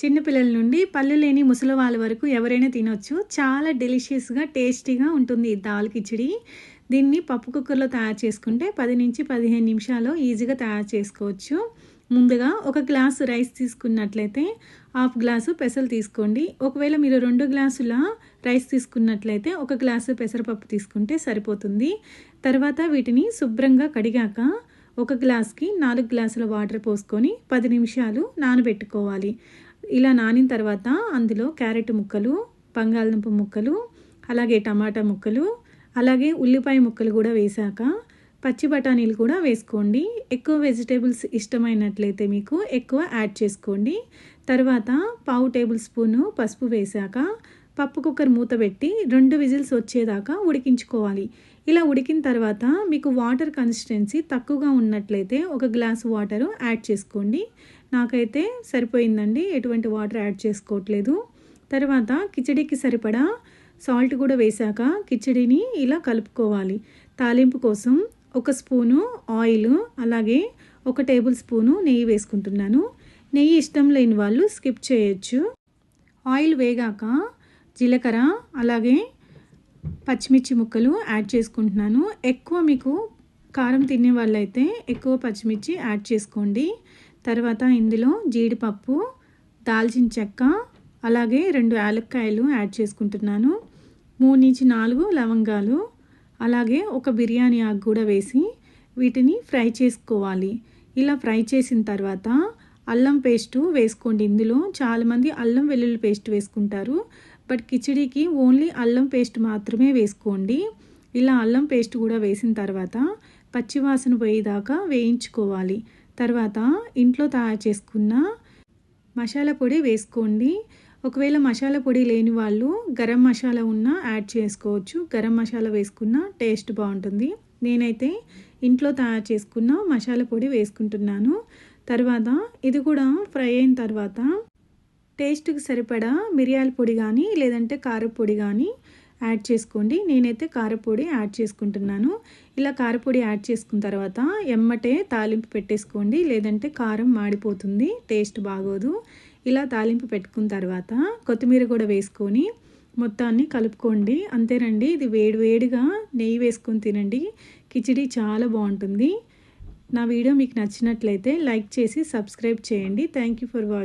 చిన్న పిల్లల నుండి పళ్ళు లేని ముసలి వాళ్ళ వరకు ఎవరైనా తినొచ్చు. చాలా డెలిషియస్‌గా, టేస్టీగా ఉంటుంది ఈ దాల్ కిచిడి. దీన్ని పప్పు కుక్కర్‌లో తయారు చేసుకుంటే 10-15 నిమిషాల్లో ఈజీగా తయారు చేసుకోవచ్చు. ముందుగా ఒక గ్లాసు రైస్ తీసుకున్నట్లయితే హాఫ్ గ్లాసు పెసలు తీసుకోండి. ఒకవేళ మీరు 2 గ్లాసుల రైస్ తీసుకున్నట్లయితే ఒక గ్లాసు పెసరపప్పు తీసుకుంటే సరిపోతుంది. తర్వాత వీటిని శుభ్రంగా కడిగాక ఒక గ్లాస్‌కి 4 గ్లాసుల వాటర్ పోసుకొని 10 నిమిషాలు నానబెట్టుకోవాలి. ఇలా నానిన తర్వాత అందులో క్యారెట్ ముక్కలు, బంగాళదుంప ముక్కలు, అలాగే టమాటా ముక్కలు, అలాగే ఉల్లిపాయ ముక్కలు కూడా వేశాక పచ్చి బఠానీలు కూడా వేసుకోండి. ఎక్కువ వెజిటేబుల్స్ ఇష్టమైనట్లయితే మీకు ఎక్కువ యాడ్ చేసుకోండి. తర్వాత పావు టేబుల్ స్పూను పసుపు వేశాక పప్పు కుక్కర్ మూత పెట్టి 2 విజిల్స్ వచ్చేదాకా ఉడికించుకోవాలి. ఇలా ఉడికిన తర్వాత మీకు వాటర్ కన్సిస్టెన్సీ తక్కువగా ఉన్నట్లయితే ఒక గ్లాసు వాటర్ యాడ్ చేసుకోండి. నాకైతే సరిపోయిందండి, ఎటువంటి వాటర్ యాడ్ చేసుకోవట్లేదు. తర్వాత కిచడీకి సరిపడా సాల్ట్ కూడా వేశాక కిచడీని ఇలా కలుపుకోవాలి. తాలింపు కోసం ఒక స్పూను ఆయిల్, అలాగే ఒక టేబుల్ స్పూను నెయ్యి వేసుకుంటున్నాను. నెయ్యి ఇష్టం లేని వాళ్ళు స్కిప్ చేయొచ్చు. ఆయిల్ వేగాక జీలకర్ర, అలాగే పచ్చిమిర్చి ముక్కలు యాడ్ చేసుకుంటున్నాను. ఎక్కువ మీకు కారం తినే వాళ్ళైతే ఎక్కువ పచ్చిమిర్చి యాడ్ చేసుకోండి. తర్వాత ఇందులో జీడిపప్పు, దాల్చిన చెక్క, అలాగే 2 యాలక్కాయలు యాడ్ చేసుకుంటున్నాను. 3-4 లవంగాలు, అలాగే ఒక బిర్యానీ ఆకు కూడా వేసి వీటిని ఫ్రై చేసుకోవాలి. ఇలా ఫ్రై చేసిన తర్వాత అల్లం పేస్టు వేసుకోండి. ఇందులో చాలామంది అల్లం వెల్లుల్లి పేస్ట్ వేసుకుంటారు, బట్ కిచిడీకి ఓన్లీ అల్లం పేస్ట్ మాత్రమే వేసుకోండి. ఇలా అల్లం పేస్ట్ కూడా వేసిన తర్వాత పచ్చివాసన పోయేదాకా వేయించుకోవాలి. తర్వాత ఇంట్లో తయారు చేసుకున్న మసాలా పొడి వేసుకోండి. ఒకవేళ మసాలా పొడి లేని వాళ్ళు గరం మసాలా ఉన్నా యాడ్ చేసుకోవచ్చు. గరం మసాలా వేసుకున్న టేస్ట్ బాగుంటుంది. నేనైతే ఇంట్లో తయారు చేసుకున్న మసాలా పొడి వేసుకుంటున్నాను. తర్వాత ఇది కూడా ఫ్రై అయిన తర్వాత టేస్ట్కి సరిపడా మిరియాల పొడి కానీ లేదంటే కారపొడి కానీ యాడ్ చేసుకోండి. నేనైతే కారపొడి యాడ్ చేసుకుంటున్నాను. ఇలా కారపొడి యాడ్ చేసుకున్న తర్వాత ఎమ్మటే తాలింపు పెట్టేసుకోండి, లేదంటే కారం మాడిపోతుంది, టేస్ట్ బాగోదు. ఇలా తాలింపు పెట్టుకున్న తర్వాత కొత్తిమీర కూడా వేసుకొని మొత్తాన్ని కలుపుకోండి. అంతేనండి, ఇది వేడివేడిగా నెయ్యి వేసుకొని తినండి. కిచిడి చాలా బాగుంటుంది. నా వీడియో మీకు నచ్చినట్లయితే లైక్ చేసి సబ్స్క్రైబ్ చేయండి. Thank you for watching.